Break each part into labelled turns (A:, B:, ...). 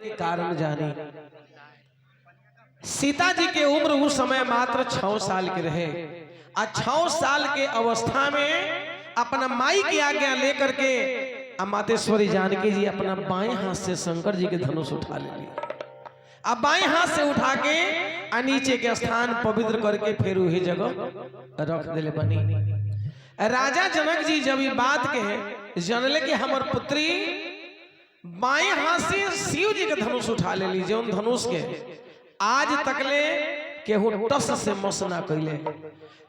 A: के कारण जानी। सीता जी के उम्र उस समय मात्र 6 साल के रहे। 6 साल के अवस्था में अपना माई की आज्ञा लेकर के मातेश्वरी जानकी जी अपना बाएं हाथ से शंकर जी के धनुष उठा ले ली। अब बाएं हाथ से उठा के नीचे के स्थान पवित्र करके फिर वही जगह रख दिले बनी। राजा जनक जी जब ये बात के जानले कि हमर पुत्री बाएं हाथ से शिव जी के धनुष उठा ले ली, जो धनुष के आज तकले केहू टस से मस ना कैले,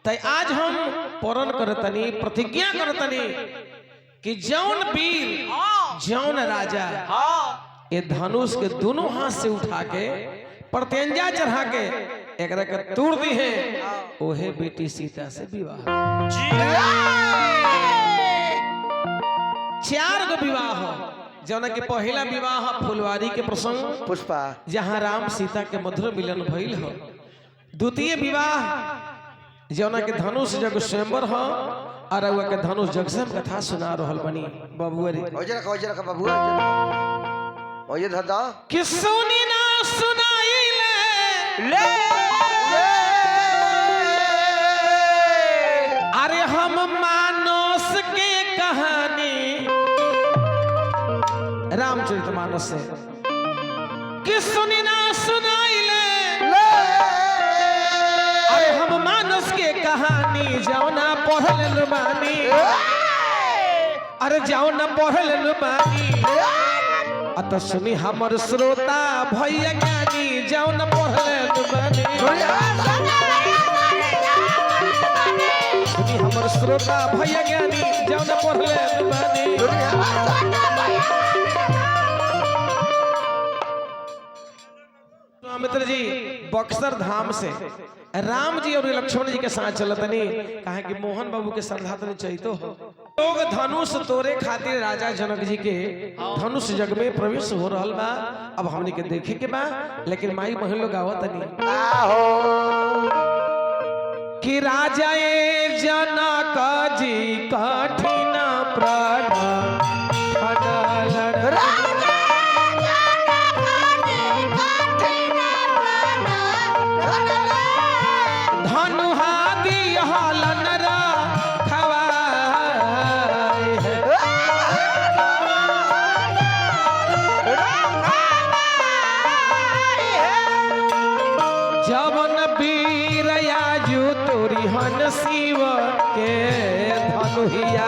A: तय आज हम परण करतनी, प्रतिज्ञा करतनी कि जौन वीर जौन राजा ये धनुष के दोनों हाथ से उठा के प्रत्यंजा चढ़ा के एकरा के तोड़ दी है, ओहे बेटी सीता से विवाह। 4 गो विवाह हो, जौना के पहला विवाह फुलवारी के प्रसंग
B: पुष्पा
A: जहाँ राम सीता के मधुर मिलन भइल हो। द्वितीय विवाह जौना के धनुष जग स्वयंवर हो, और वह के धनुष जग से हम कथा सुना रहल बनी। बबुआ रे
B: ओजे रखा बाबू ओजे दादा
A: कि सुनी ना सुनाई ले अरे हम मानस के कहानी, रामचरितमानस से कि सुनी ना सुनाई ले अरे हम मानस के कहानी जाओ ना पढ़ल बानी, अरे जाओ ना पढ़ल बानी। अत सुनी हमर श्रोता भैया ज्ञानी जाओ न पढ़ले बानी, सुनी हमर श्रोता भैया ज्ञानी जाओ न पढ़ले बानी। मित्र जी बक्सर धाम से राम जी और लक्ष्मण जी के साथ चलतनी, कहा कि मोहन बाबू के श्रद्धा तनी चाहिए हो। लोग धनुष तोरे खातिर राजा जनक जी के धनुष जग में प्रवेश हो रहल बा। अब हमने के देखे के बा, लेकिन माई बहन लोग आवतनी कि राजा जनक जी कठिन प्राण शिव के धनुहिया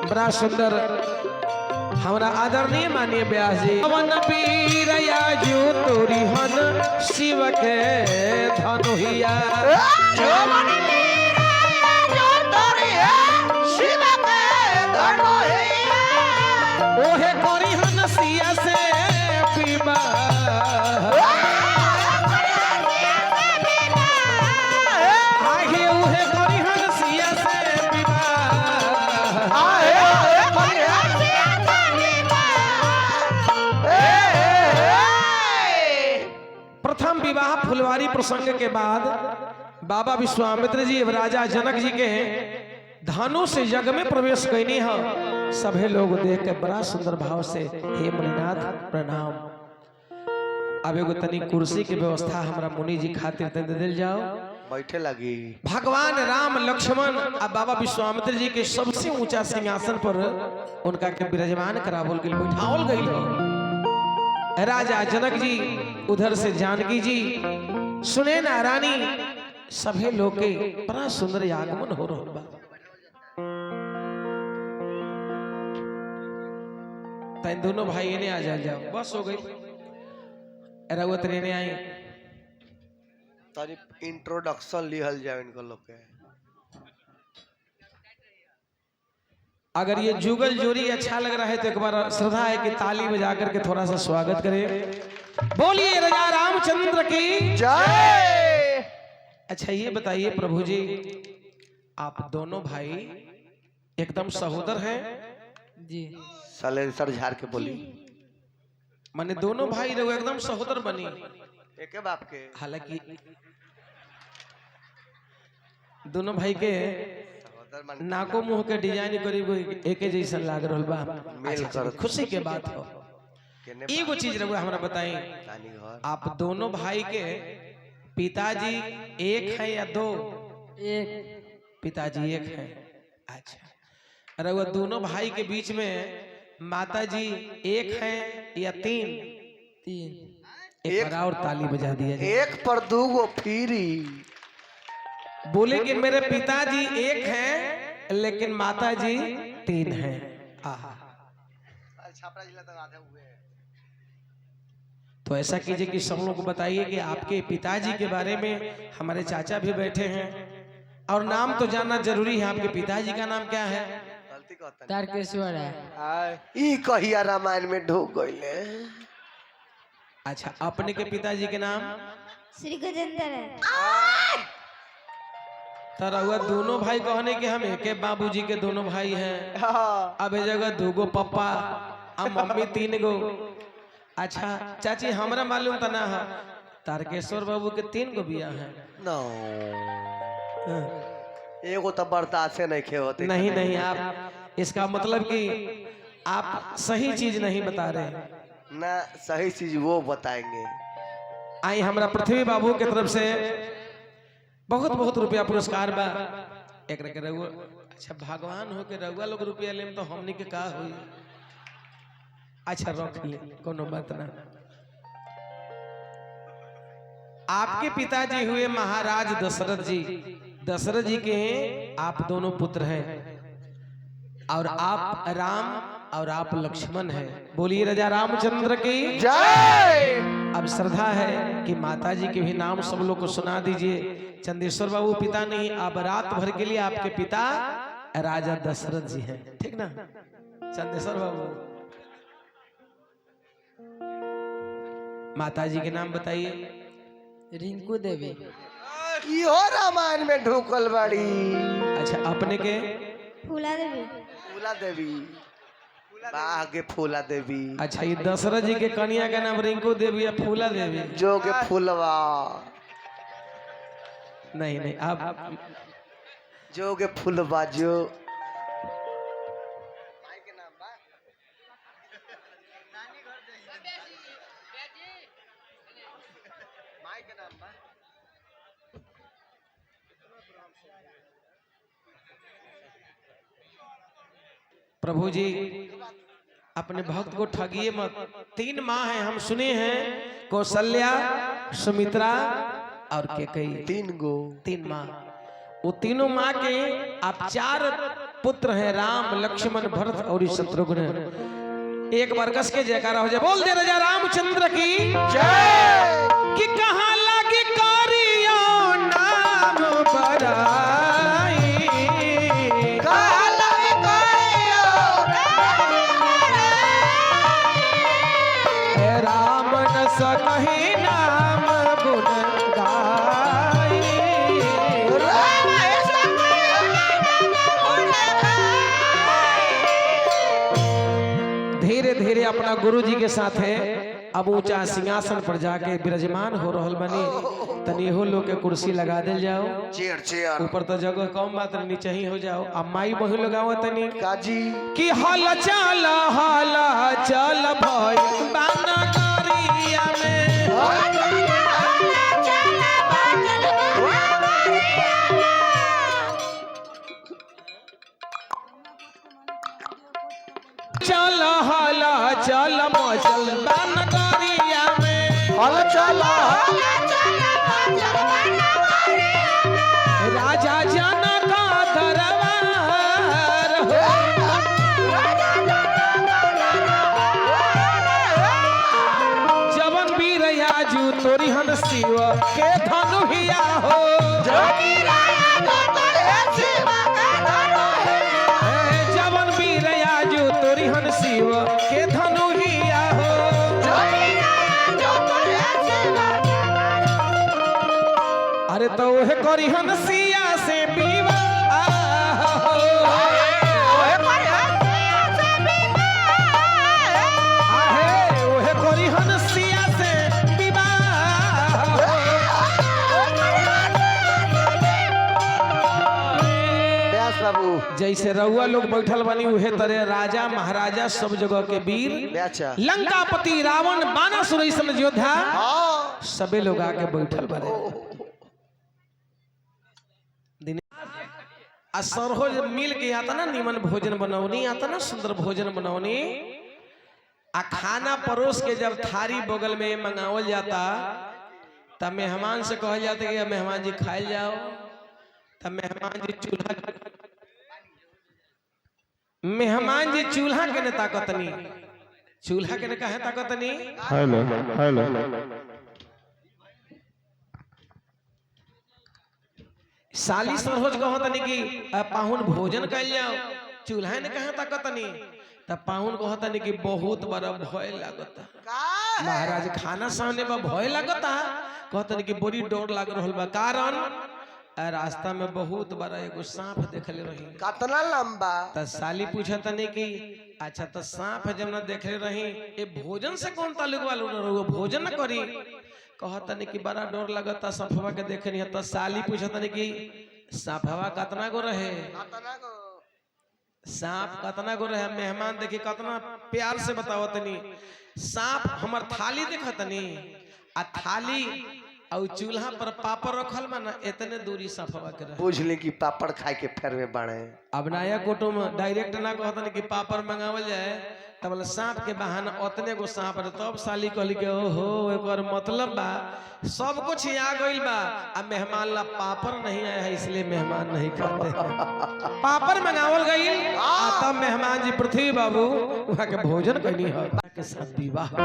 A: बड़ा सुंदर हमारा आदरणीय माननीय व्यास जी पवन वीरया जो तोरी हन शिव के धनुहिया ओहे कोरी हन सिया से पीबा आही ओहे कोरी हन सिया से पीबा प्रथम विवाह फुलवारी प्रसंग के बाद बाबा विश्वामित्र जी राजा जनक जी के धनुष से यज्ञ में प्रवेश कैनी है। सभी लोग देख के बड़ा सुंदर भाव से हे मुनिनाथ प्रणाम। अब एगो तनी कुर्सी के व्यवस्था हमरा मुनि जी खातिर दे दिल जाओ,
B: बैठे लगी।
A: भगवान राम लक्ष्मण और बाबा विश्वामित्र जी के सबसे ऊंचा सिंहासन पर उनका के विराजमान करावल गइल, बैठावल गइल हो। राजा जनक जी उधर से जानकी जी सुने ना रानी, सभी लोग के बड़ा सुंदर आगमन हो रहा बा। तैन दोनों भाई ने आ जाओ, बस हो गई। रघुवत ने आई
B: तारी इंट्रोडक्शन लिहल जाए इनको लोग के।
A: अगर ये जुगल जोड़ी अच्छा लग रहा है तो एक बार श्रद्धा है कि ताली बजा करके थोड़ा सा स्वागत करें। बोलिए राजा रामचंद्र की
B: जय।
A: अच्छा ये बताइए प्रभु जी, आप दोनों भाई एकदम सहोदर हैं
C: जी?
B: सलेंसर झाड़ के बोली,
A: माने दोनों भाई लोग एकदम सहोदर बनी
B: एक बाप के।
A: हालांकि दोनों भाई के नाको मुंह के डिजाइन करीब एक जैसा लाग रहल बा। अच्छा, खुशी के बात हो। एगो चीज रहुआ हमरा बताई, आप दोनों भाई के पिताजी एक है या दो? एक। पिताजी एक है। अच्छा, रहुआ दोनों भाई के बीच में माताजी एक है या तीन? तीन। एक बार और ताली बजा दिया जाए।
B: एक पर दूगो फ्री।
A: बोले कि मेरे पिताजी एक हैं लेकिन माताजी तीन हैं। आहा, तो ऐसा कीजिए कि सब लोग को बताइए कि आपके पिताजी के बारे में। हमारे चाचा भी बैठे हैं और नाम तो जानना जरूरी है। आपके पिताजी का नाम क्या है?
C: तारकेश्वर है।
B: ई कहिया रामायण में ढूक गइले।
A: अच्छा, अपने के पिताजी के नाम?
C: श्री गजेंद्र है।
A: तरह दोनों भाई कहने के हम एक बाबूजी के दोनों भाई हैं। अब ए जगह दूगो पप्पा और मम्मी तीन गो। अच्छा चाची, हमरा मालूम तो ना है तारकेश्वर बाबू के तीन गो बिया हैं।
B: नो, एगो तो बर्दाश्त नहीं खे होते।
A: नहीं नहीं, आप इसका मतलब कि आप सही चीज नहीं बता रहे
B: ना। सही चीज वो बताएंगे।
A: आई हमरा पृथ्वी बाबू के तरफ से बहुत बहुत रुपया पुरस्कार बा। एक रखे रहुआ। अच्छा, भगवान हो के रहुआ लोग रुपया लेम तो हमनी के का हुई। अच्छा रख ले, कोनो बात ना। आपके पिताजी हुए महाराज दशरथ जी। दशरथ जी के आप दोनों पुत्र हैं और आप राम और आप लक्ष्मण हैं। बोलिए राजा रामचंद्र की
B: जय।
A: अब श्रद्धा है कि माताजी के भी नाम सब लोग को सुना दीजिए। चंदेश्वर बाबू पिता नहीं, अब रात भर के लिए आपके पिता राजा दशरथ जी हैं, ठीक ना? चंदेश्वर बाबू, माताजी के नाम बताइए।
C: रिंकू देवी।
B: इहो रामायण में ढूकल बाड़ी।
A: अच्छा, अपने के?
C: फूला देवी।
B: फूला देवी। आगे फूला देवी।
A: अच्छा, ये दशरथ जी के कन्या का नाम रिंकू देवी या फूला देवी?
B: जो के फूलवा।
A: नहीं नहीं, आप
B: जो के फूलवा जो।
A: प्रभु जी अपने भक्त को ठगिए मत। 3 माँ हैं, हम सुने हैं, कौशल्या, सुमित्रा और कैकेयी।
B: 3 गो।
A: 3 माँ। वो तीनों माँ के आप 4 पुत्र हैं, राम, लक्ष्मण, भरत और शत्रुघ्न। एक बार कस के जयकारा हो जाए। बोल दे राजा रामचंद्र की
B: जय।
A: कि कहाँ लगी कारिया नाम बड़ाई। राम न सकहि नाम गुण गाई। धीरे धीरे अपना गुरु जी के साथ है अब ऊंचा सिंहासन पर जाके विराजमान हो रहल बनी। तनी हो लोग के कुर्सी लगा दे जाओ।
B: Chair chair.
A: ऊपर तो जगह कम बात, नीचे ही हो जाओ। अब माई बहु लगाओ तनी
B: काजी
A: कि हल चल भाई बाना करिया में। चल हला चल मचल बान करिया में।
B: हल चला
A: राजा जनक दरबार हो। जवन वीर आजू तोरी हन शिव के धनुहिया हो। जवन वीर आजू तोरी हन शिव के धनुहिया हो। अरे तो वह करी हन सिया से विवाह हो। आहे वह करी हन सिया से विवाह हो।
B: बाबू
A: जैसे रउआ लोग बैठल बनी उहे तरह राजा महाराजा सब जगह के वीर
B: अच्छा
A: लंकापति रावण बानासुर ऐसन योद्धा
B: हाँ
A: सबे लोग आके बैठल बने आ सरहोज मिल के आता ना निमन भोजन बनौनी आता ना सुंदर भोजन बनौनी आ खाना परोस के जब थारी बगल में मंगावल जाता तब मेहमान से कहल जाता कि मेहमान जी खाए जाओ तब मेहमान जी चूल्हा के ने ताकतनी चूल्हा के ने कहे ताकतनी
D: हेलो हेलो
A: साली सरहोज कहतनी कि पाहुन भोजन कैल जाओ चूल्हा ने कहे ताकतनी तब पाहुन कहतनी कि बहुत बड़ा भय लागता महाराज खाना सामने में भय लगता कहतन कि बड़ी डर लग रहा बा कारण रास्ता में बहुत बड़ा एगो सांप देखले रही
B: कितना लंबा
A: त साली पूछतनी कि अच्छा तो सांप जब ना देखले रही ये भोजन से कौन ताल्लुक वाला रहो भोजन न करी कहतनी कि बड़ा डर लगता सांपवा के देखनी त साली पूछतनी कि सांपवा कितना गो रहे सांप कितना गो रहे मेहमान देखी कितना प्यार से बतावतनी सांप हमर थाली देखतनी आ थाली और चूल्हा पर पापड़ रखल में ना इतने दूरी सफवा के रहे
B: बुझली कि पापड़ खाए के फेर में बाड़े
A: अब नया कोटो में डायरेक्ट ना कहतन कि पापड़ मंगावल जाए तब सांप के बहाना उतने गो सांप रहे तब साली कहली के ओहो एकर मतलब बा सब कुछ आ गइल बा अब मेहमान ला पापड़ नहीं आया है इसलिए मेहमान नहीं खाते पापड़ मंगावल गइल तब मेहमान जी पृथ्वी बाबू वहां के भोजन कइनी है के साथ विवाह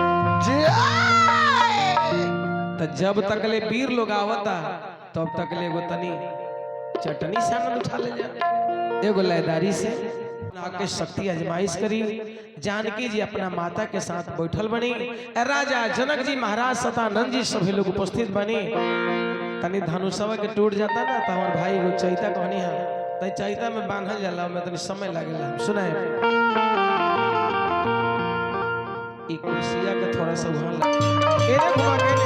A: तो जब तक ले वीर लोग आवता तब तक ले एगो तनी चटनी से आनंद उठा ले जा एगो लयदारी से आके शक्ति आजमाइश करी जानकी जी अपना माता के साथ बैठल बनी राजा जनक जी महाराज सतानंद जी सभी लोग उपस्थित बनी तनी धनुषवा के टूट जाता ना तो हमार भाई एगो चैता कहनी है तई चैता में बांधल जाला में तनी समय लागेला सुनाए ई कुर्सिया के थोड़ा सा वहां लग एने घुमा के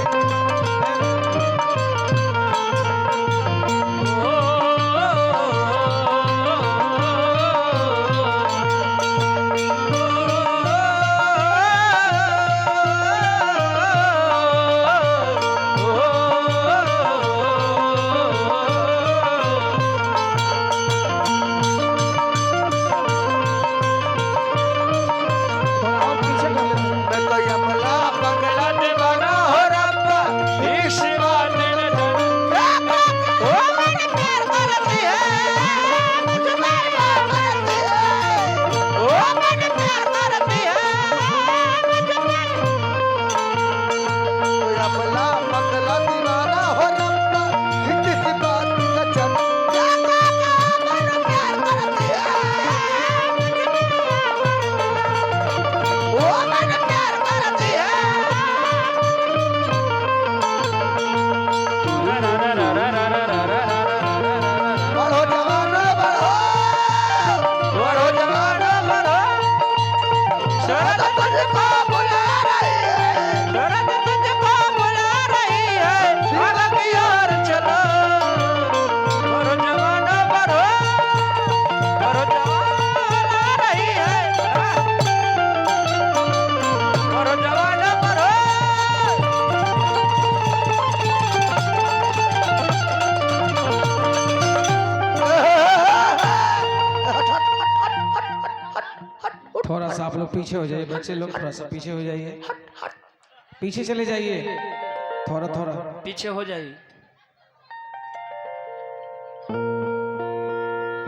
A: थोड़ा सा आप लोग पीछे हो जाइए बच्चे लोग थोड़ा सा पीछे हो जाइए पीछे चले जाइए थोड़ा थोड़ा
E: पीछे हो जाइए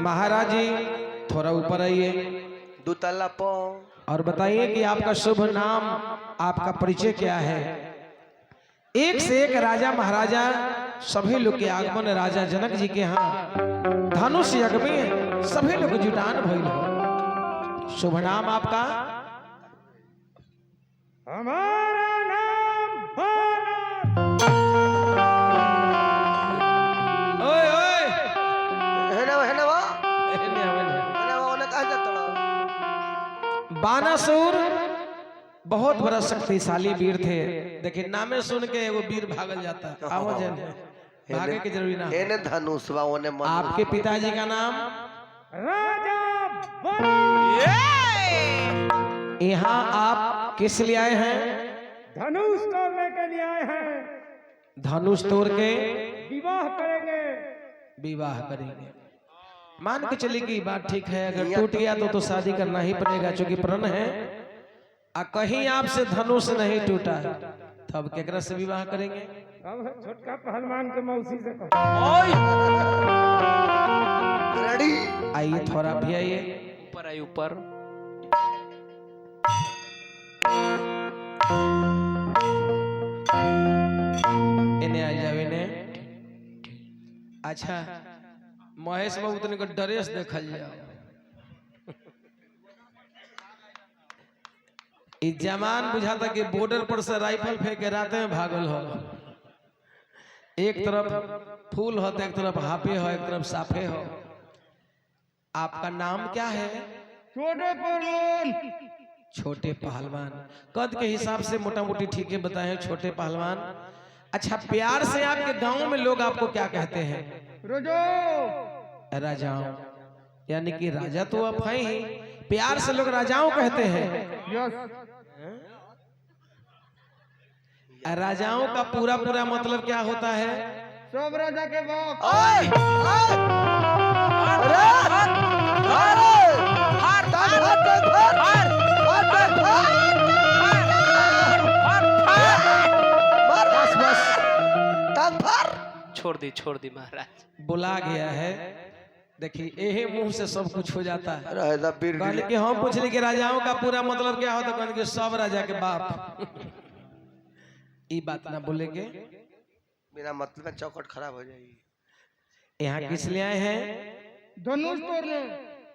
A: महाराज जी थोड़ा ऊपर आइए
B: दूतला पो
A: और बताइए कि आपका शुभ नाम आपका परिचय क्या है एक से एक राजा महाराजा सभी लोग के आगमन राजा जनक जी के यहाँ धनुष यज्ञ में सभी लोग जुटान भइल हो शुभ नाम आपका
D: हमारा नाम
A: ओए ओए बानासुर बहुत बड़ा शक्तिशाली वीर थे देखिए नामे सुन के वो वीर भागल जाता आओ जन भागे की जरूरी ना
B: एने धनुषवा ओने
A: आपके पिताजी का नाम
D: राजा बलि
A: यहाँ आप किस लिए आए हैं?
D: धनुष तोड़ने के लिए आए हैं।
A: धनुष तोड़ के
D: विवाह करेंगे।
A: विवाह करेंगे। मान के चलिए कि बात ठीक है, अगर टूट गया तो शादी करना ही पड़ेगा, क्योंकि प्रण है। कहीं आपसे धनुष नहीं टूटा तब केकरा से विवाह करेंगे?
D: अब छोटका पहलवान के मौसी से
B: रेडी।
A: आइए थोड़ा भी आइए
E: ऊपर आई ऊपर।
A: इन्हें आ जाओ इन्हें। अच्छा महेश बाबू तने को ड्रेस देखल जाओ। इस जमान बुझाता कि बॉर्डर पर से राइफल फेंक के रात में भागल हो। एक तरफ फूल हो तो एक तरफ हाफे हो, एक तरफ साफे हो। आपका नाम क्या है?
D: छोटे पहलवान।
A: छोटे पहलवान। कद के हिसाब से मोटा मोटी ठीक है बताएं, छोटे पहलवान। अच्छा प्यार से आपके गांव में लोग आपको क्या कहते हैं?
D: रोजो।
A: राजाओं, यानी कि राजा तो आप हैं ही, प्यार से लोग राजाओं कहते हैं।
D: यस।
A: राजाओं का पूरा पूरा मतलब क्या होता है?
D: सब राजा के बाप।
A: बस बस
E: छोड़ दी महाराज।
A: बुला गया है। देखिए यही मुंह से सब कुछ हो जाता है।
B: राजा वीर
A: कहने कि हम पूछले कि राजाओं का पूरा मतलब क्या होता है? कहने कि सब राजा के बाप। ये बात ना बोलेंगे,
B: बिना मतलब में चौकट खराब हो जाएगी।
A: यहाँ किस लिए आए हैं?
D: धनुष तोड़ने।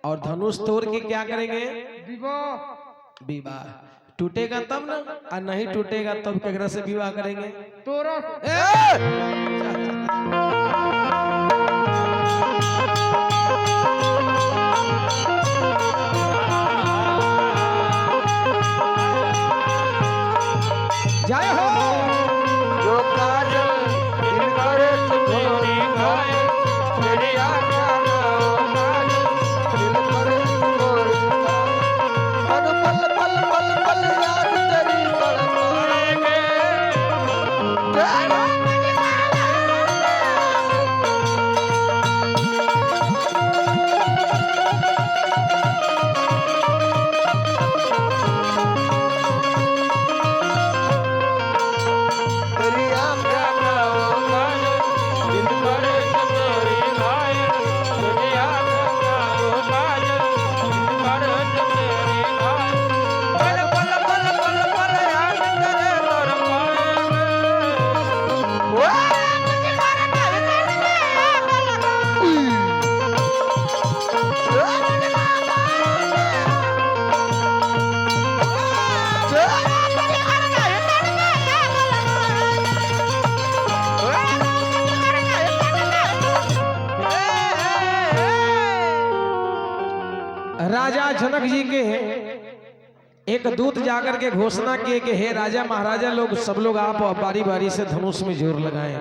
A: और धनुष तोड़ के क्या करेंगे?
D: विवाह।
A: विवाह। टूटेगा तब ना, और नहीं टूटेगा तब केकरा से विवाह करेंगे?
D: तोरा।
A: जय हो।
B: जो काजल दिल करे तुम्हारी गाए, तेरी आज्ञा ना काजल दिल करे तुम्हारी गाए। हर पल पल पल पल याद तेरी तड़पाएंगे। तेरी आज्ञा ना काजल दिल करे तुम्हारी गाए, तेरी आज्ञा ना काजल दिल करे तुम्हारी गाए। हर पल पल पल पल याद तेरे तड़पाएंगे।
A: राजा जनक जी के एक दूत जाकर के घोषणा किए कि हे राजा महाराजा लोग सब लोग आप बारी बारी से धनुष में जोर लगाएं।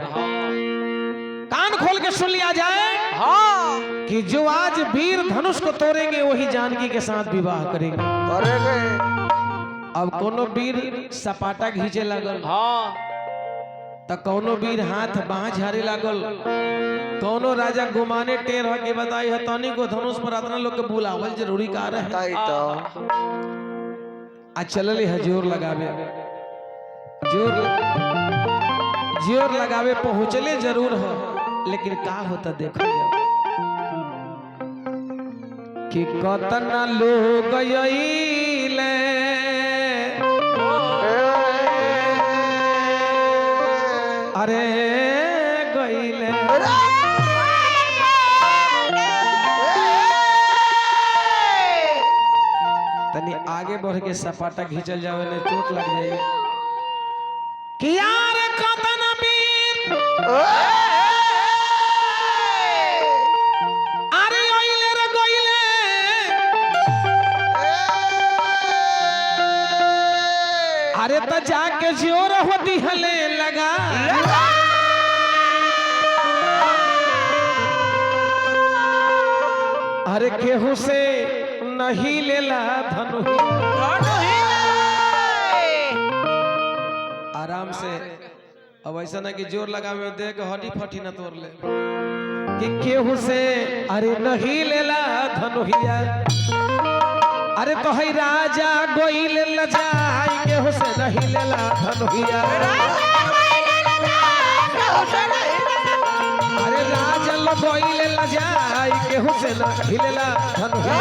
A: कान खोल के सुन लिया जाए कि जो आज वीर धनुष को तोड़ेंगे वही जानकी के साथ विवाह करेंगे।
B: करेंगे।
A: अब कोनो वीर सपाटा घींचे लागल, तो कोनो वीर हाथ बाह झाड़े लागल, कोनो राजा गुमाने टेर हो के बताई है तनी को धनुष पर इतना लोग के बुलावल जरूरी का रहे।
B: ताई तो
A: आज चलले है जोर लगावे, जोर लगावे पहुंचले जरूर हो, लेकिन का होता देखो कि कतना लोग आइले अरे गइले तनी आगे बढ़ के सपाटा घिंचल जावे ने चोट लग जाए कि यार कतना वीर अरे ओइले रे गइले अरे त जाके जोर होती हले लगा अरे केहू से नहीं लेला धनुहिया। आराम से, अब ऐसा ना कि जोर लगा में दे के हड्डी फटी ना तोड़ ले कि केहू से अरे नहीं लेला धनुहिया। अरे तो है राजा गोइल लजाई केहू से नहीं लेला धनुहिया। अरे राजा गोइल लजाई केहू से नहीं लेला धनुहिया।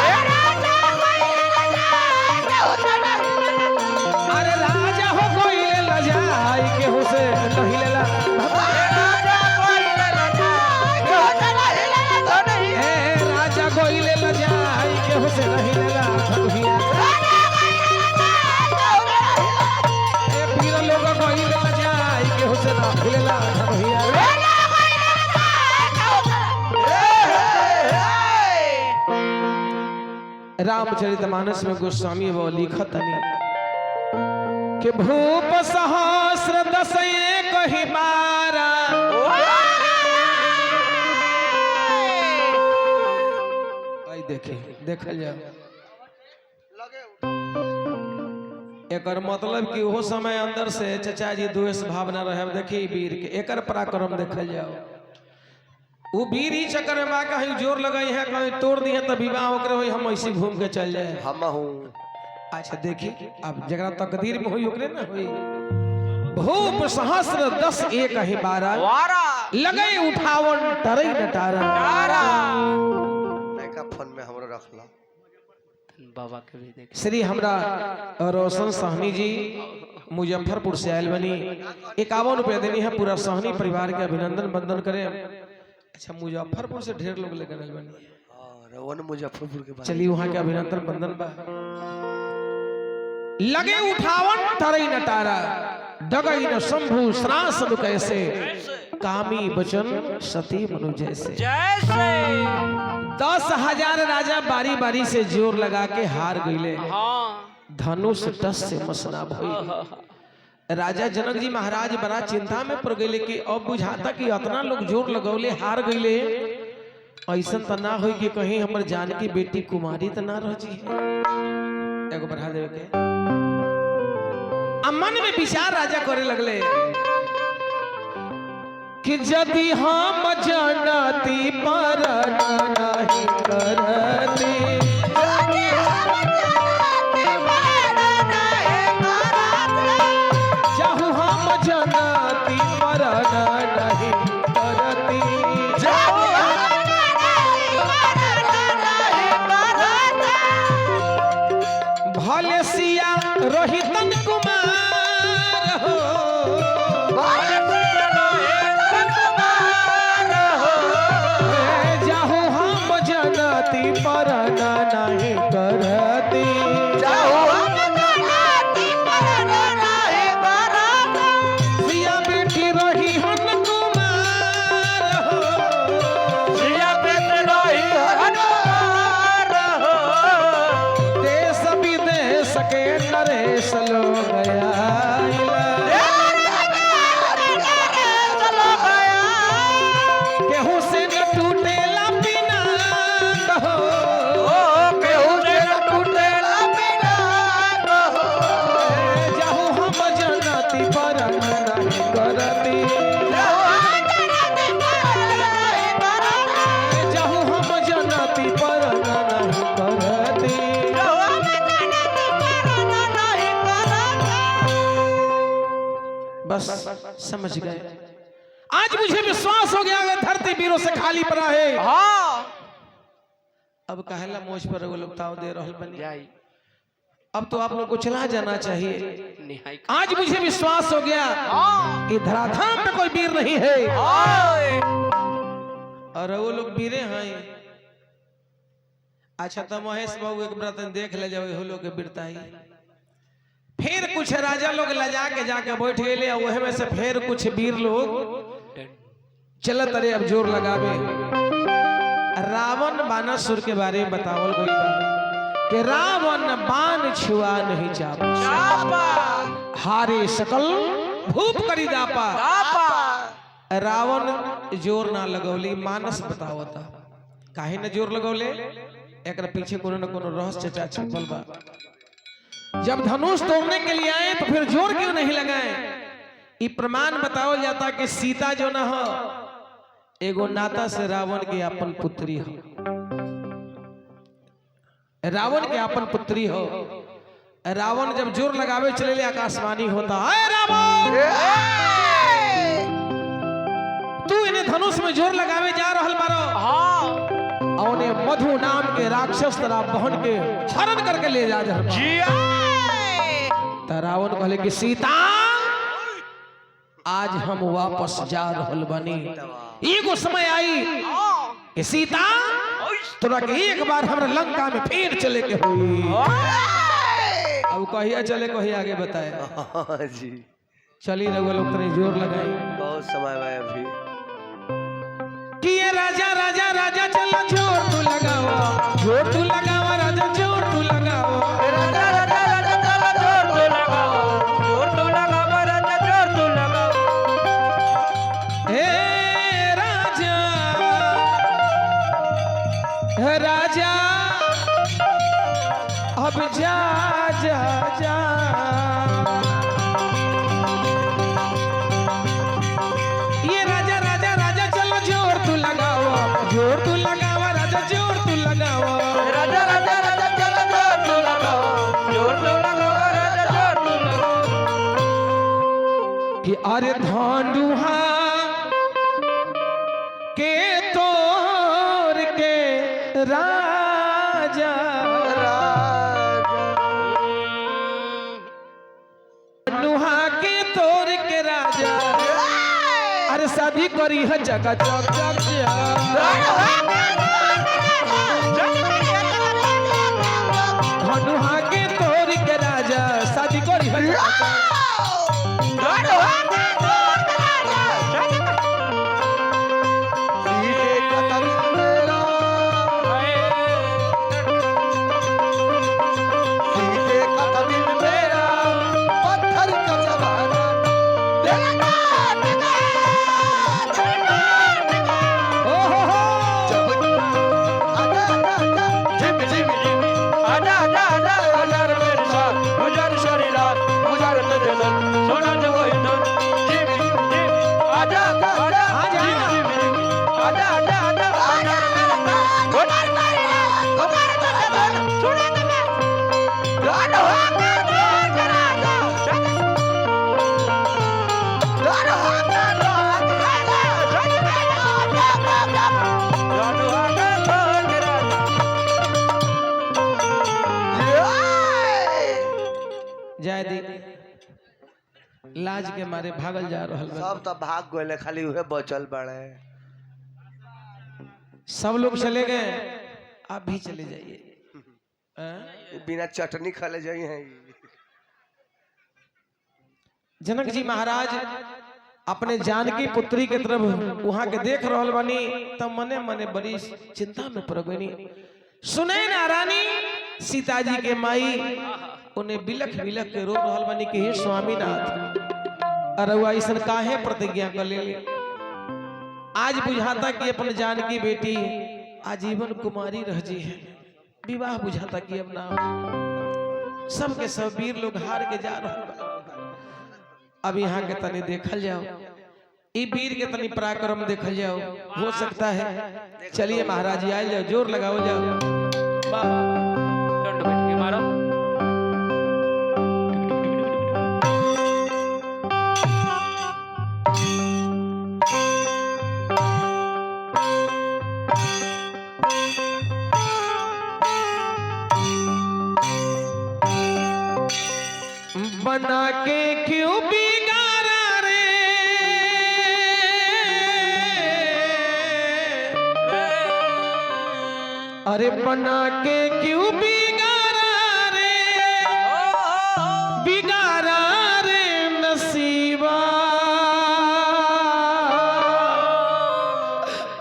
A: अरे राजा हो गोइल लजाई केहू से नहीं लेला राजा गोइल लजाई केहू से नहीं लेला धनुहिया। पीर लोग गोइल लजाई केहू से नहीं लेला धनुहिया। रामचरितमानस में गोस्वामी वो लिखत कि भूप सहस्र दस कही बारा। आई देखिए, देखल जाओ एकर मतलब कि वो समय अंदर से चचा जी द्वेष भावना रहे। देखिए वीर के एकर पराक्रम देखल जाओ। वो वीर ही चक्कर में बा कहीं जोर लगाई है कहीं तोड़ दी है तो विवाह होकर होई हम ऐसे घूम के चल जाए।
F: हम हूँ।
A: अच्छा देखिए अब जगह तकदीर में होई ओकरे ना होई। भूप सहस्र दस एक ही बारा लगे उठावन तरई नटारा।
F: नैका फोन में हमरो रख लो
E: बाबा के भी देख।
A: श्री हमरा रोशन सहनी जी मुजफ्फरपुर से आयल बनी 51 रुपया देनी है। पूरा सहनी परिवार के अभिनंदन बंदन करें। अच्छा मुजफ्फरपुर से ढेर लोग लेकर आयल बनी।
F: रवन मुजफ्फरपुर के बारे।
A: चलिए वहां के अभिनंदन बंदन बा। लगे उठावन तरई नटारा डगई न शंभु श्रास कैसे कामी बचन सती मनु जैसे। 10,000 राजा बारी बारी से जोर लगा के हार गईले। धनुष टस से मसना भई। राजा जनक जी महाराज बड़ा चिंता में पड़ गए कि अब बुझाता कि इतना लोग जोर लगौले हार गईले। ऐसा तो ना हो कि कहीं हमर जानकी बेटी कुमारी तो ना रह जी। एगो बढ़ा देवे के मन में विचार राजा करे लगले कि यदि हम जानती पर नहीं करती। चाहू हम जानती पर नहीं करती। भले सिया रोहितन कुमार हो। जाहू हम जनती पर नहीं करती। सिया बेटी रही हन कुमार हो। देश विदेश के नरेश लोग केहू से न टूटेला बिना कहो। जाहू हम जनती पर नहीं करती। जाहू हम जनती पर नहीं करती। बस समझ गए। आज मुझे विश्वास हो गया अगर धरती वीरों से खाली पड़ा है। अब कहला मोज पर वो लोग ताव दे रहल बनी। अब तो आप लोग को चला जाना चाहिए। आज मुझे विश्वास हो गया कि धराधाम पे कोई वीर नहीं है और वो लोग वीरे हैं। अच्छा तो महेश बाबू एक बर्तन देख ले जाओ वो लोग के वीरता ही। फिर कुछ राजा लोग लजा के जाके बैठ गए। वह में से फिर कुछ वीर लोग चलत अरे अब जोर लगावे। रावण बानासुर के बारे में बतावल गई कि रावण बाण छुआ नहीं चापा। हारे सकल भूप करी दापा। रावण जोर ना लगौली। मानस बतावता काहे न जोर लगौले एकरा पीछे कोनो न कोनो रहस्य चर्चा छुपल बा। जब धनुष तोड़ने के लिए आए तो फिर जोर क्यों नहीं लगाए? ये प्रमाण बताओ जाता कि सीता जो न हो एगो नाता से रावण की अपन पुत्री हो, रावण के अपन पुत्री हो। रावण जब जोर लगावे चले ले आकाशवाणी होता है रावण तू इन्हें धनुष में जोर लगावे जा रहल बारो। औने मधु नाम के राक्षस तरा बहन के हरण करके ले जा रावण कहले कि सीता आज हम वापस जा रहल बनी। एगो समय आई कि सीता तोरा के एक बार हमरा लंका में फिर चले के हुई। अब कहिया चले कहिया आगे बताए
F: जी
A: चली रघुआ लोग तने जोर लगाई।
F: बहुत समय में अभी
A: कि ये राजा राजा राजा चलो जोर तू लगावा, जोर तू लगावा राजा जोर तू लगावा।
B: राजा राजा राजा चलो जोर तू लगाओ, जोर तू लगाओ राजा जोर तू लगाओ।
A: हे राजा हे राजा अब जा जा जा ये राजा राजा राजा चलो जोर तू लगाओ, जोर तू लगावा राजा जोर तू लगावा।
B: राजा राजा राजा चलो जोर तू लगाओ, जोर तू लगाओ राजा जोर तू लगाओ।
A: कि अरे धांडुहा के तोर के राजा नुहा के तोर के राजा अरे शादी करी है जगह चक चक नुहा के तोर के राजा शादी करी है जाय दी लाज के मारे भागल जा रहल बा।
F: सब तो भाग गए खाली उहे बचल बड़े।
A: सब लोग चले गए आप भी चले जाइए।
F: बिना चटनी खाले जाई हैं।
A: जनक जी महाराज अपने जानकी पुत्री के तरफ वहां के देख रहल बानी तब मने मने बड़ी चिंता में पड़ गई। सुने ना रानी सीता जी के माई उन्हें बिलख बिलख के रो रहल बानी कि हे स्वामीनाथ अरुआ ऐसा काहे प्रतिज्ञा कर ले। आज बुझाता कि अपने जानकी बेटी आजीवन कुमारी रह जी है, विवाह बुझाता कि अब ना हो। सबके सब वीर लोग हार के जा रहे। अब यहाँ के तनी देखल जाओ, ई वीर के तनी पराक्रम देखल जाओ, हो सकता है। चलिए महाराज आए जाओ, जोर लगाओ जाओ।
E: दंड बैठ के मारो।
A: बना के क्यों बिगाड़ा रे अरे बना के क्यों बिगाड़ा रे नसीबा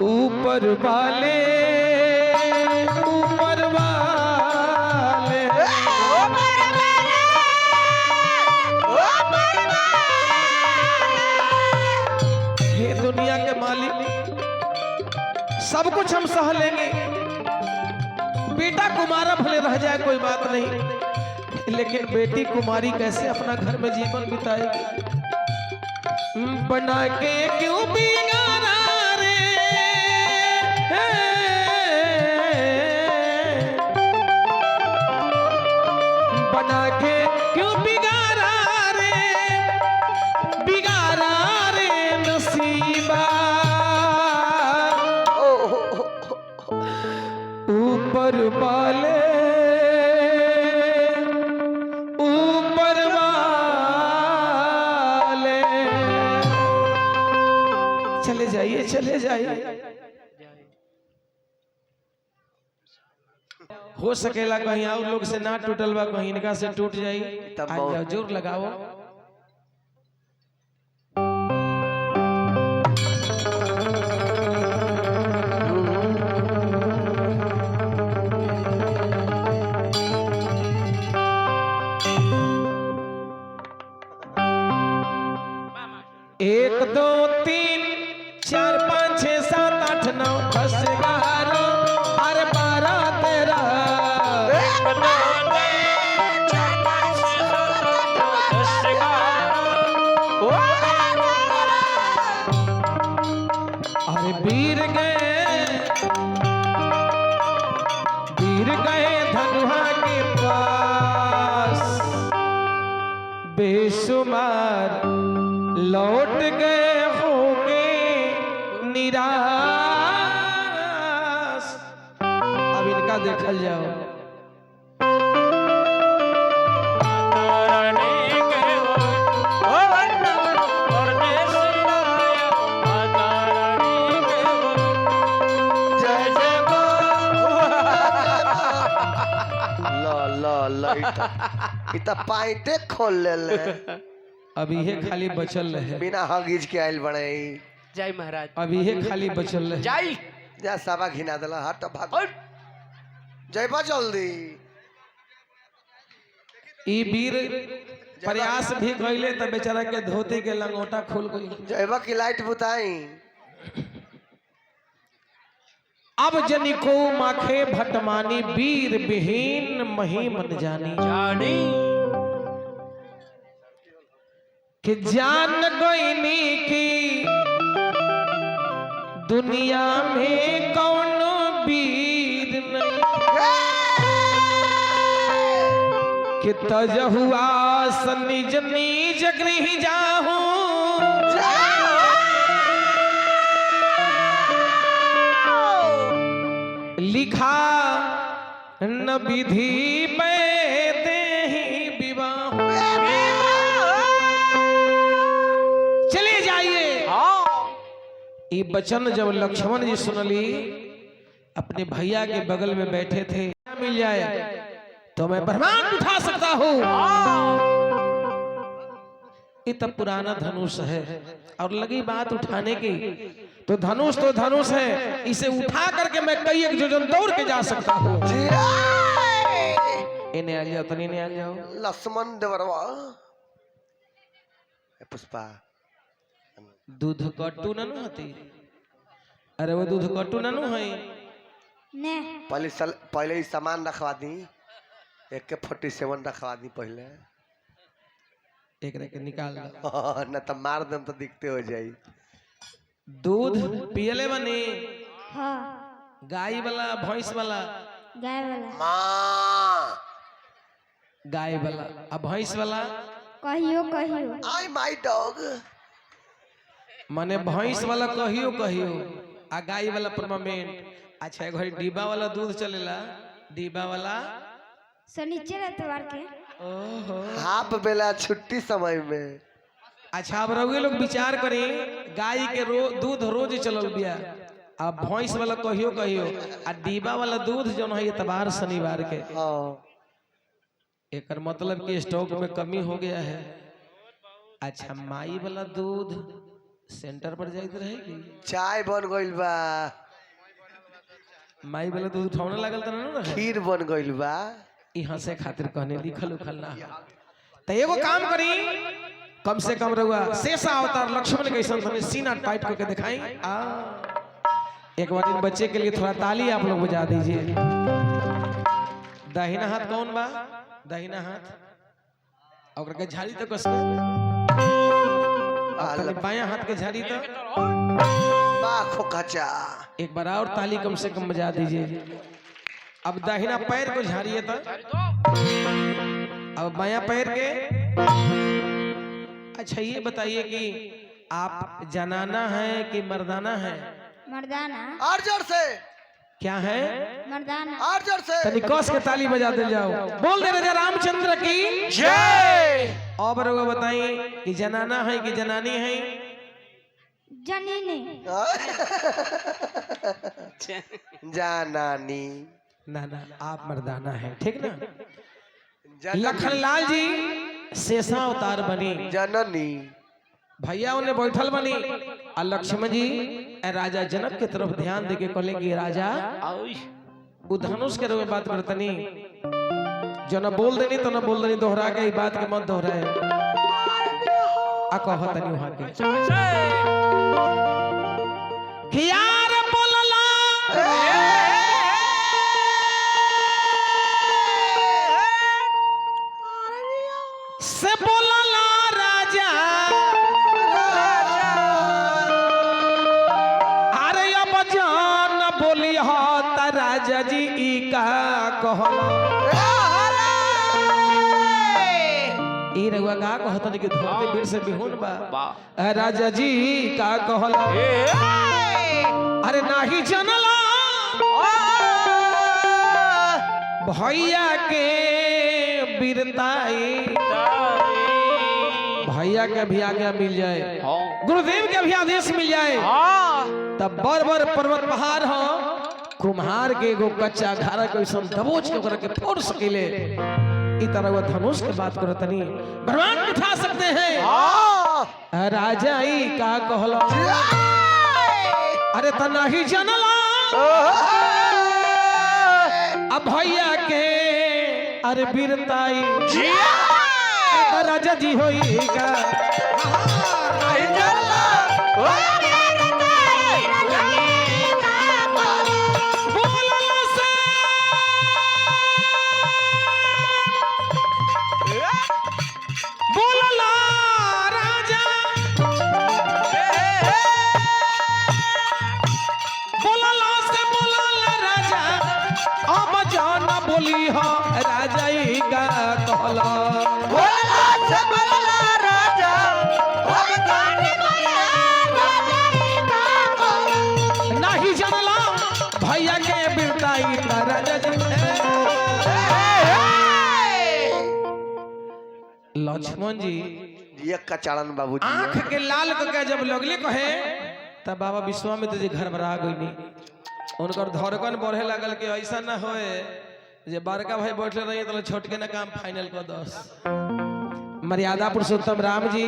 A: ऊपर वाले सब कुछ हम सह लेंगे, बेटा कुमारा भले रह जाए कोई बात नहीं, लेकिन बेटी कुमारी कैसे अपना घर में जीवन बिताएगी? बना के क्यों बिगाड़ा रे, बना के क्यों बिगाड़ा रे, बिगाड़ा रे नसीबा। ऊपर वाले चले जाइए। हो सकेला कहीं और लोग से ना टूटल बा, कहीं इनका से टूट जाई। आ जाओ, जोर लगाओ। एक दो तीन 4 5 6 7 8 9 10 11 अरे 12 13 अरे वीर गए धनुहा के पास, बेशुमार लौट गए होंगे निराश। अब इनका देखल जाओ।
F: इतना पाइटे खोल ले।
A: अभी ये खाली बचल रहे,
F: बिना हगीज के आयल बने।
E: जय महाराज।
A: अभी ये खाली बचल रहे।
E: जय
F: जा सबा घिना दला हट भाग जयबा जल्दी।
A: ई वीर प्रयास भी कइले त बेचारा के धोती के लंगोटा खुल गई।
F: जयबा की लाइट बुताई।
A: अब जनिको माखे भटमानी, वीर विहीन मही मन जानी।
E: जानी
A: कि जान गोइनी की दुनिया में कौन वीर नहीं, कि तजहुआ निज निज गृह जाहू, लिखा न विधि में देहि विवाह। चले जाइए। ये वचन जब लक्ष्मण जी सुनली, अपने भैया के बगल में बैठे थे, मिल जाए तो मैं ब्रह्मांड उठा सकता हूँ। ये तब पुराना धनुष है, और लगी बात उठाने की, तो धनुष है, इसे उठा करके मैं कई एक योजन दौड़ के जा सकता हूँ। इन्हें आ जाओ, तनी आ जाओ।
F: लक्ष्मण देवरवा पुष्पा
A: दूध कट्टू ननु हती। अरे वो दूध कट्टू ननु है
C: ने।
F: पहले ही सामान रखवा दी, एक के 47 रखवा दी पहले।
A: एक रखे निकाल लो।
F: न तो मार दम तो दिखते हो जाई।
A: दूध पियले बने।
C: हाँ।
A: गाय वाला भैंस वाला?
C: गाय वाला।
F: माँ
A: गाय वाला। अब भैंस वाला?
C: कहियो कहियो।
F: I my dog.
A: माने भैंस वाला कहियो कहियो, आ गाय वाला परमानेंट। अच्छा एक घड़ी डिब्बा वाला दूध चलेला, डिब्बा वाला
C: शनिचर एतवार के।
A: ओहो।
F: हाफ बेला छुट्टी समय में।
A: अच्छा अब रउए लोग विचार करें, गाय के दूध रोज चलल बिया, अब भैंस वाला कहियो कहियो, आ डिब्बा वाला दूध जो है एतवार शनिवार के। एक मतलब कि स्टॉक में कमी हो गया है। अच्छा माई वाला दूध सेंटर पर जाइत रहेगी।
F: चाय बन गइल बा।
A: माई वाला दूध उठाने लागल त ना रहे।
F: खीर बन गइल बा।
A: यहाँ से खातिर कहने लिखल उखल ना। तो एगो काम करी, कम से कम रहुआ शेषा अवतार लक्ष्मण के ऐसा सीना टाइट करके दिखाई। एक बार इन बच्चे के लिए थोड़ा ताली आप लोग बजा दीजिए। दाहिना हाथ कौन बा? दाहिना हाथ और के झाड़ी तो कसके और बायां हाथ के झाड़ी तो
F: बाखो खचा।
A: एक बार और ताली कम से कम बजा दीजिए। अब दाहिना पैर को झाड़िए तो अब बायां पैर के। अच्छा ये बताइए कि आप जनाना है कि मर्दाना है?
C: मर्दाना।
F: और जोर से
A: क्या है?
C: मर्दाना।
F: और जोर से
A: तनी कस के ताली बजा दे जाओ। बोल दे राजा रामचंद्र की
F: जय।
A: और वो बताइए कि जनाना है कि जनानी है?
C: जनीनी।
F: जानानी।
A: ना ना आप मर्दाना है, ठीक ना?
F: जननी।
A: लखनलाल जी शेषा अवतार बनी,
F: जननी।
A: भैया उन्हें बैठल बनी और लक्ष्मण जी राजा जनक के तरफ ध्यान देके कहले कि राजा वो धनुष के रूप में बात करतनी जो न बोल देनी तो न बोल देनी, दोहरा के ई बात के मत दोहराए। आ कहतनी वहां के कि यार बोलला से बोलला राजा अरे अब जान बोली हो त राजा जी ई का कहला ई रउआ का कहतनी कि धरती बीर से बिहुन बा राजा जी का कहला अरे नाही जनला भैया के वीरताई, भैया के भी आज्ञा मिल जाए, गुरुदेव के भी आदेश मिल जाए तब बर बर पर्वत पहाड़ हो कुम्हार के एगो कच्चा घारा के ऐसा दबोच के ओकरा के फोड़ सकेले। ई तरह वो धनुष के बात करो तनी भगवान उठा सकते हैं राजा ई का कहला अरे तना ही जनला अब भैया के अरे वीरताई राजा जी होइगा बोलला राजा बोलला से बोलला राजा अब जान बोली हो राजा ई का कहला नहीं जानला भैया के बिरताई राजा जी। लक्ष्मण जी
F: ये कचाड़न बाबूजी
A: आंख के लाल को के जब लगले कहे तब बाबा विश्वामित्र जी घर भरा गईनी उनकर धड़कन बढ़े लगल कि ऐसा ना होए जे बड़का भाई बैठले रही तो छोटके ना काम फाइनल कर दस। मर्यादा पुरुषोत्तम राम जी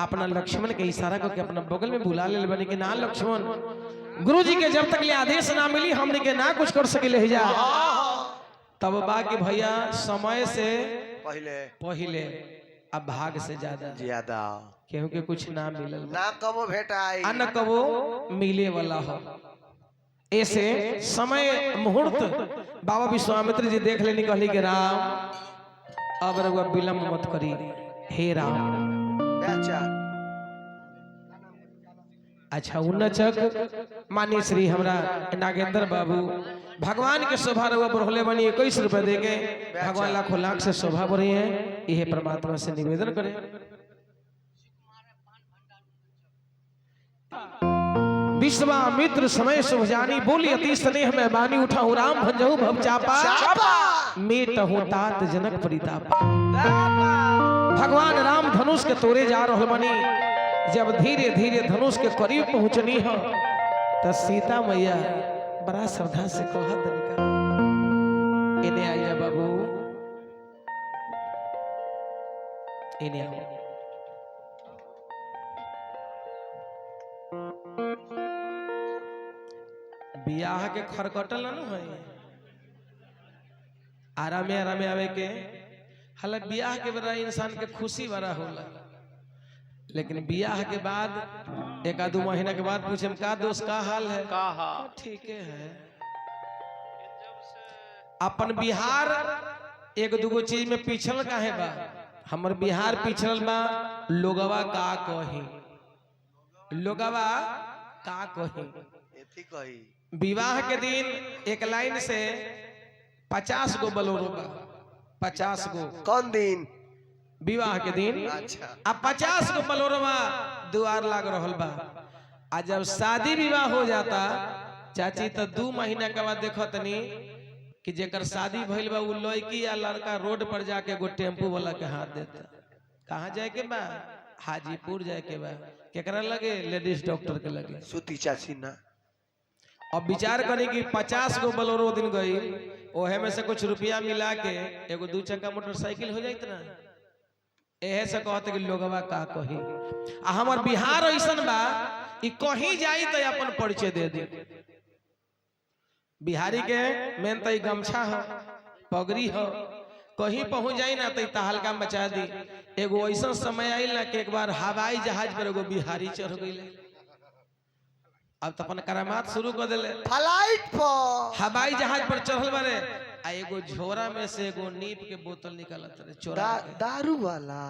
A: अपना लक्ष्मण के इशारा करके अपना बगल में बुला ले बनी कि ना लक्ष्मण गुरु जी के जब तक ले आदेश ना मिली हमने के ना कुछ कर सके जा तब बाकी भैया समय से पहले अब भाग से ज्यादा क्योंकि कुछ ना मिलल
F: ना कबो भेटाई
A: आ न कबो मिले वाला हो। ऐसे समय मुहूर्त बाबा विश्वामित्र जी देख लेनी कहली कि राम अब रउआ विलम्ब मत करी हे राम। अच्छा उन्नचक मानी श्री हमरा नागेंद्र बाबू भगवान के शोभा रउआ बढ़ोले बनी 21 रुपए देके भगवान लाखों लाख से शोभा बढ़ी है यह परमात्मा से निवेदन करें। विश्वामित्र समय शुभ जानी बोली अति स्नेह में बानी उठाऊ राम भंजहु भव चापा मेटहु तात जनक परितापा। भगवान राम धनुष के तोड़े जा रहे बनी जब धीरे धीरे धनुष के करीब पहुंचनी हो तो सीता मैया बड़ा श्रद्धा से कहत तनिका इन्हें आइया बाबू इन्हें आओ। बियाह के खरकटल न है आरामे आरामे आवे के हालांकि बियाह के बड़ा इंसान के खुशी बड़ा होला लेकिन बियाह के बाद एक आध महीना के बाद पूछे का दोस्त का हाल है,
E: कहा
A: ठीक है। अपन बिहार एक दूगो चीज में पिछल काहे बा, हमर बिहार पिछल बा। लोगवा का कही, लोगवा का कही।
F: एथी कही
A: विवाह के दिन एक लाइन से 50 गो बलोरो बा, 50 गो
F: कौन दिन?
A: विवाह के दिन।
F: अच्छा
A: अब 50 गो बलोरवा दुआर लाग रहल बा। आ जब शादी विवाह हो जाता चाची तो 2 महीना के बाद देखो तनी कि जेकर शादी भइल बा उ लड़की या लड़का रोड पर जाके एगो टेम्पू वाला के हाथ देता। कहाँ जाए के बा? हाजीपुर जाए के बा। केकरा लगे? लेडीज डॉक्टर के लगे।
F: सुती चाची ना।
A: अब विचार करी कि 50 गो बलोरो दिन गई, ओहे में से कुछ रुपया मिला के एगो 2 चक्का मोटरसाइकिल हो जाइत ना। एहे से कहते कि लोगवा का कही। आ हमर बिहार ऐसन बा कि कहीं जाई तो अपन परिचय दे दी। बिहारी के मेन तो गमछा हो, पगड़ी हो, कहीं पहुंच जाई ना तो तहलका मचा दी। एगो ऐसा समय आइल ना कि एक बार हवाई जहाज पर एगो बिहारी चढ़ गई। अब तो अपन करामात शुरू कर दिले।
F: फ्लाइट पर
A: हवाई जहाज पर चढ़ल बारे आ एगो झोरा में से एगो नीप के बोतल निकालत रहे चोरा के।
F: दारू वाला।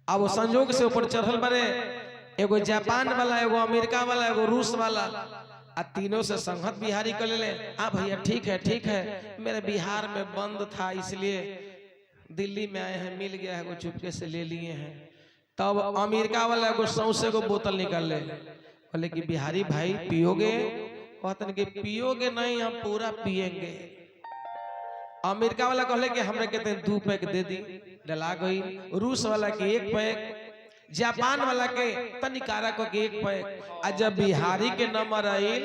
A: अब वो संजोग से ऊपर चढ़ल बारे एगो जापान वाला, एगो अमेरिका वाला, एगो रूस वाला। आ तीनों से संगत बिहारी कर ले। हाँ भैया ठीक है ठीक है, मेरे बिहार में बंद था इसलिए दिल्ली में आए हैं, मिल गया है, वो चुपके से ले लिए हैं। तब अमेरिका वाला एगो सौसे को बोतल निकाल ले। बोले कि बिहारी भाई पियोगे? कहते कि पियोगे नहीं, हम पूरा पियेंगे। अमेरिका वाला कहले कि हमरे कहते 2 पैक दे दी, डला गई। रूस वाला के 1 पैक, जापान वाला के तनिकारा को के 1 पैक। आ जब बिहारी के नंबर आई,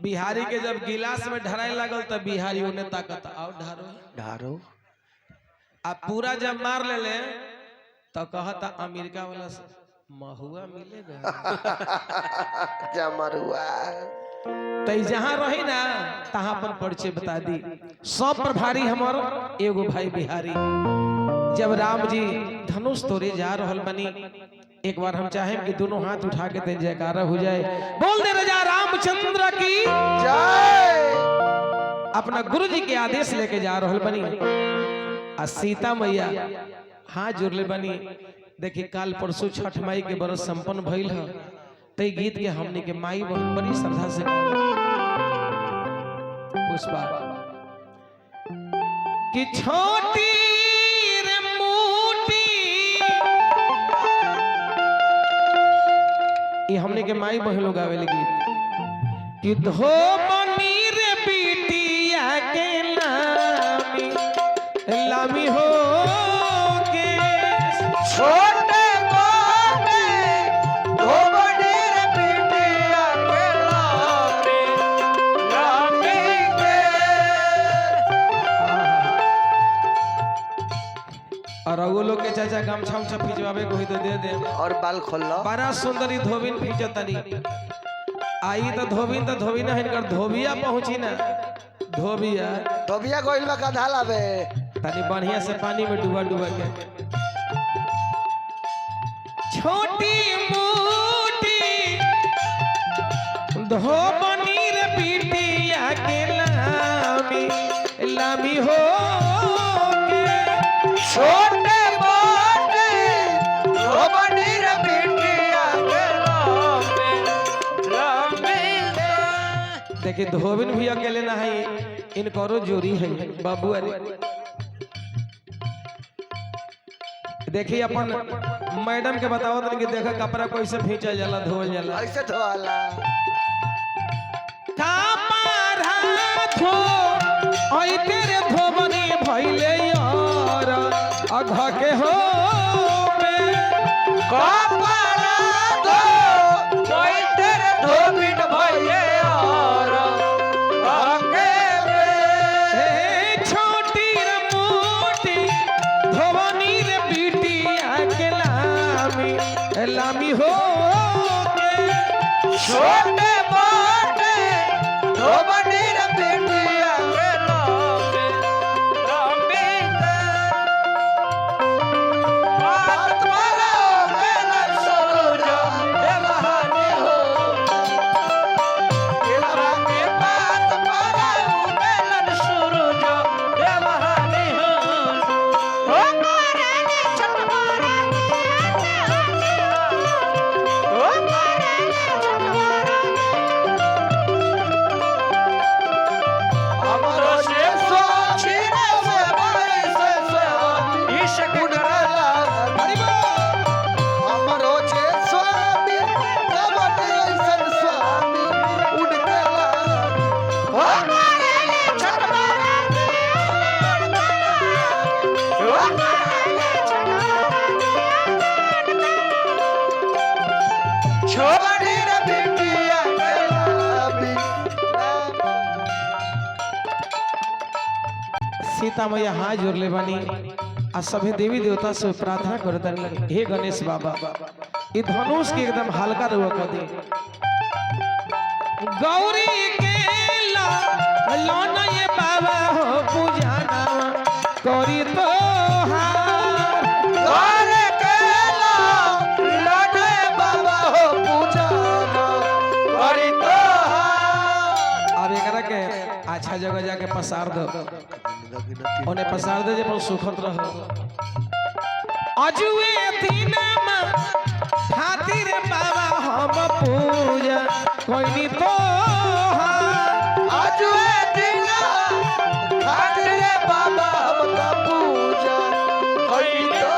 A: बिहारी के जब गिलास में ढराई लगल तब बिहारी उन्हें ताकत और ढारो
F: ढारो।
A: आ पूरा जब मार ले तो कहता अमेरिका वाला से महुआ मिलेगा।
F: जमरुआ
A: तो जहाँ रही ना तहाँ पर परिचय बता दी। सब प्रभारी हमार एगो भाई बिहारी। जब राम जी धनुष तोड़े जा रहल बनी, एक बार हम चाहे कि दोनों हाथ उठा के तेज जयकारा हो जाए। बोल दे राजा रामचंद्र की
F: जय।
A: अपना गुरु जी के आदेश लेके जा रहल बनी। आ सीता मैया हाथ जोड़ले बनी। देखिए काल परसों छठ माई के बरस संपन्न भइल है। तई गीत के हमने के माई बहन बड़ी श्रद्धा से पुष्पा कि छोटी रे मोटी, ये हमने के माई बहन लोग गावे गीत कि धो बनी रे बिटिया के लामी लामी हो के
F: छोटे मोटे धोबड़ी रे बिटिया के लामी लामी के।
A: और वो लोग के चाचा गमछा उमछा खिंचवावे को ही तो दे दे।
F: और बाल खोल लो।
A: बड़ा सुंदरी धोबिन खींचतनी आई तो धोबी ना हिनकर धोबिया पहुंची ना। धोबिया
F: धोबिया गोइल में कधा लावे।
A: तनी बढ़िया से पानी में डुबा डुबा के छोटी मोटी धोबनी रे बिटिया के लामी लामी हो के
F: छोटे मोटे धोबड़ी रे बिटिया के लामी लामी के।
A: देखिए धोबिन भी अकेले ना है, इनकरो जोड़ी है बाबू। अरे देखिए अपन मैडम के बताओ तो कि देखा कपड़ा कैसे खींचा जाला धोल जाला।
F: ऐसे धोला
A: कामारा धो ओई तेरे धोबनी भइले यार अघ के हो में
F: कपड़ा धो कोई तेरे धोबिन भइले और आके
A: हे छोटी रे मोटी धोबनी रे बिटिया के लामी लामी हो के
F: छोटे मोटे धोबड़ी रे बिटिया के लामी लामी के। बात मारो मेरा सूरज हे महान
A: सीता मैया हाथ जोड़ ले बानी आ सभी देवी देवता से प्रार्थना करतनी हे गणेश बाबा ये धनुष के एकदम हल्का रुआ कर दे गौरी के लौना ये बाबा हो पूजाना करी तो अच्छा जगह जाके पसार दो उन्हें पसार दे जब सुखत रहो अजुए दीनमा खातिर बाबा हम पूजा कोई तो
F: अजुए दीना खातिर बाबा हम पूजा कोई तो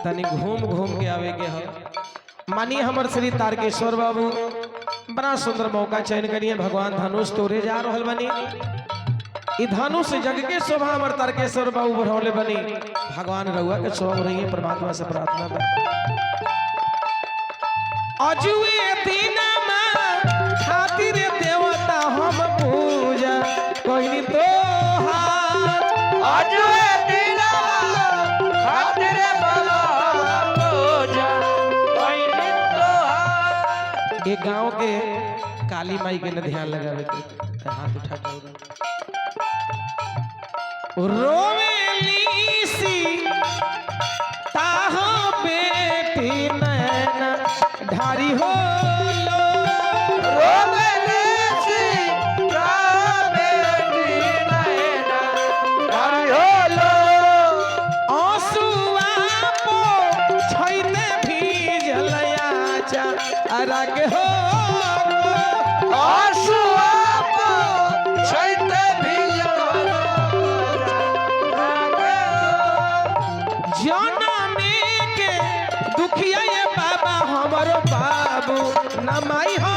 A: तनी घूम घूम के आवे के हो मानिए हमर श्री तारकेश्वर बाबू बड़ा सुंदर मौका चयन करिए भगवान धनुष तोड़े जा रहल बनी ई धनुष जग के शोभा हमर तारकेश्वर बाबू बढ़ौले बनी भगवान रउआ के शोभा रही परमात्मा से प्रार्थना बा अजुए दीनमा खातिर देवता हम पूजा कोई तो
B: अजुए दीना खातिर बाबा पूजा कोई तो
A: एक गांव के काली माई के न ध्यान लगावे के हाथ उठा रोवेली सी ताहो बेटी नैना ढारी हो लो
F: रोवेली सी ताहो बेटी नैना ढारी हो लो
A: आंसुआ पो छैते भीजलया चा अरग हो
F: आंसुआ पो छैते भीजलया
A: जनमे के दुखिया ये बाबा हमरो बाबू नमाई हो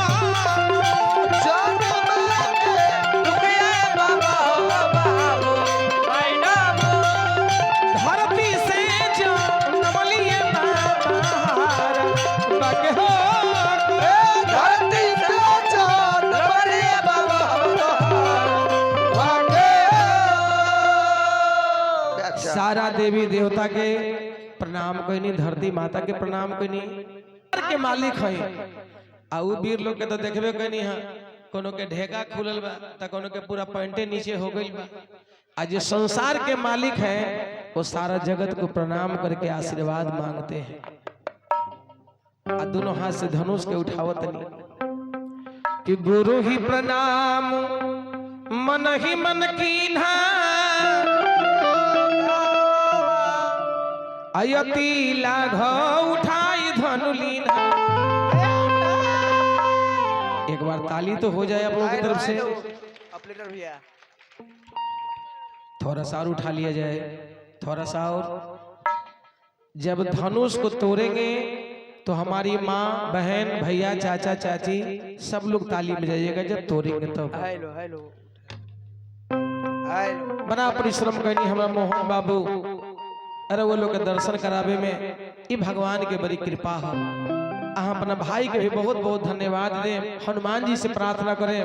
A: धरती से जनमलिए बाबा बाके हो
F: धरती से जनमलिए बाबा
A: सारा देवी देवता के प्रणाम कइनी धरती माता के प्रणाम कइनी के मालिक है आ उ वीर लोग के तो देखबे कइनी हां कोनो के ढेका खुलल बा त कोनो के पूरा पैंटे नीचे हो गइल बा आज जो संसार के मालिक है वो सारा जगत को प्रणाम करके आशीर्वाद मांगते हैं आ दोनों हाथ से धनुष के उठावत नहीं कि गुरु ही प्रणाम मन ही मन कीन्हा अयति लाघ उठाई धनु लीना एक बार ताली तो हो जाए आप लोगों की तरफ से
F: अपलेटर भैया
A: थोड़ा सा और उठा लिया जाए थोड़ा सा और जब धनुष को तोड़ेंगे तो हमारी माँ बहन भैया चाचा चाची सब लोग ताली बजाइएगा जब तोड़ेंगे तो
F: हेलो हेलो हेलो
A: बड़ा परिश्रम करनी हमारा मोहन बाबू अरे वो लोग के दर्शन करावे में ये भगवान के बड़ी कृपा है अहाँ अपना भाई के भी बहुत बहुत धन्यवाद दें हनुमान जी से प्रार्थना करें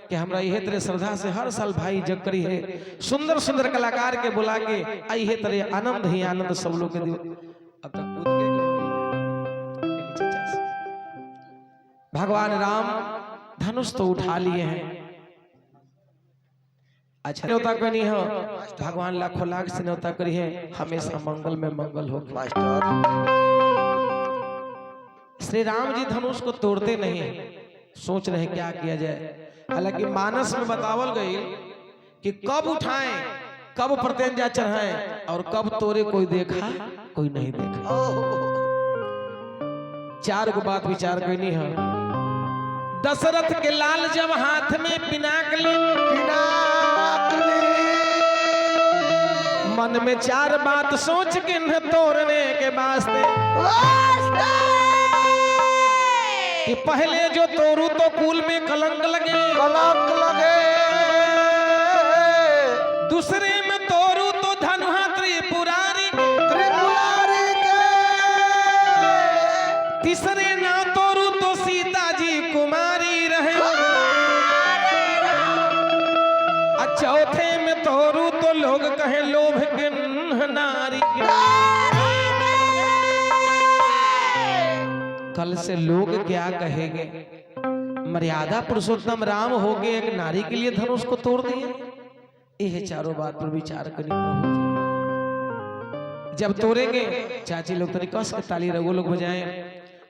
A: कि हमरा यह तरह श्रद्धा से हर साल भाई जग करी है सुंदर सुंदर कलाकार के बुला के आई है तरह आनंद ही आनंद सब लोग के दियो अब तक कूद के भगवान राम धनुष तो उठा लिए हैं अच्छा न्योता करी हो भगवान लाखों लाख से न्योता करी है हमेशा मंगल में मंगल हो
F: मास्टर
A: श्री राम जी धनुष को तोड़ते नहीं सोच रहे क्या किया जाए हालांकि मानस में बतावल गई कि कब उठाएं कब प्रत्यंजा चढ़ाएं और कब तोड़े कोई देखा कोई नहीं देखा चार को बात विचार करनी है दशरथ के लाल जब हाथ में पिनाकली मन में चार बात सोच के न तोड़ने के वास्ते कि पहले जो तोड़ू तो कुल में कलंक लगे दूसरे में तोड़ू तो धनुहा त्रिपुरारी तीसरे ना तोड़ू तो सीता जी कुमारी रहे चौथे में तोरू तो लोग कहे लोभ के नारी के। कल से लोग क्या कहेंगे, मर्यादा पुरुषोत्तम राम हो गए एक नारी के लिए धनुष को तोड़ दिए। यह चारों बात पर विचार करिए प्रभु जी। जब तोड़ेंगे चाची लोग तो कस के ताली रघु लोग बजाएं।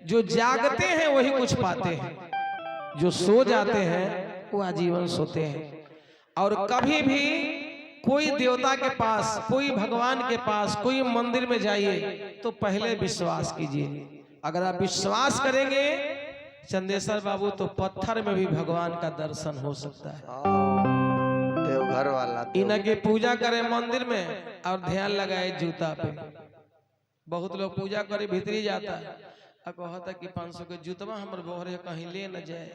A: जो जागते हैं वही कुछ पाते हैं, जो सो जाते हैं वो आजीवन सोते हैं। और कभी भी कोई देवता के पास, कोई भगवान के पास, कोई मंदिर में जाइए तो पहले विश्वास कीजिए। अगर आप विश्वास करेंगे चंदेश्वर बाबू तो पत्थर में भी भगवान का दर्शन हो सकता है।
F: देवघर वाला
A: इनके पूजा करे मंदिर में और ध्यान लगाए जूता पे। बहुत लोग पूजा करे भीतरी जाता है और कहता कि 500 के जूतवा हमर बोहरे कहीं ले न जाए।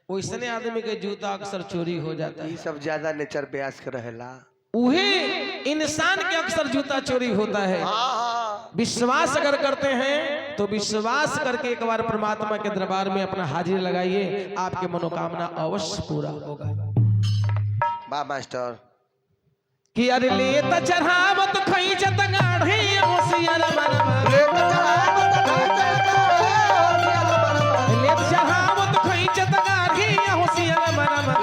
A: वैसने आदमी के जूता अक्सर चोरी हो जाता
F: ये
A: है।
F: सब ज्यादा नेचर ब्यास के रहेला।
A: उहे इंसान के अक्सर जूता चोरी होता है। विश्वास अगर करते हैं तो विश्वास करके एक बार परमात्मा के दरबार में अपना हाजिर लगाइए, आपके मनोकामना अवश्य पूरा होगा।
F: वाह मास्टर।
A: कि अरे लेत चढ़ावत खईचत गाढ़ी होशियार मनवा, लेत चढ़ावत खईचत गाढ़ी होशियार मनवा,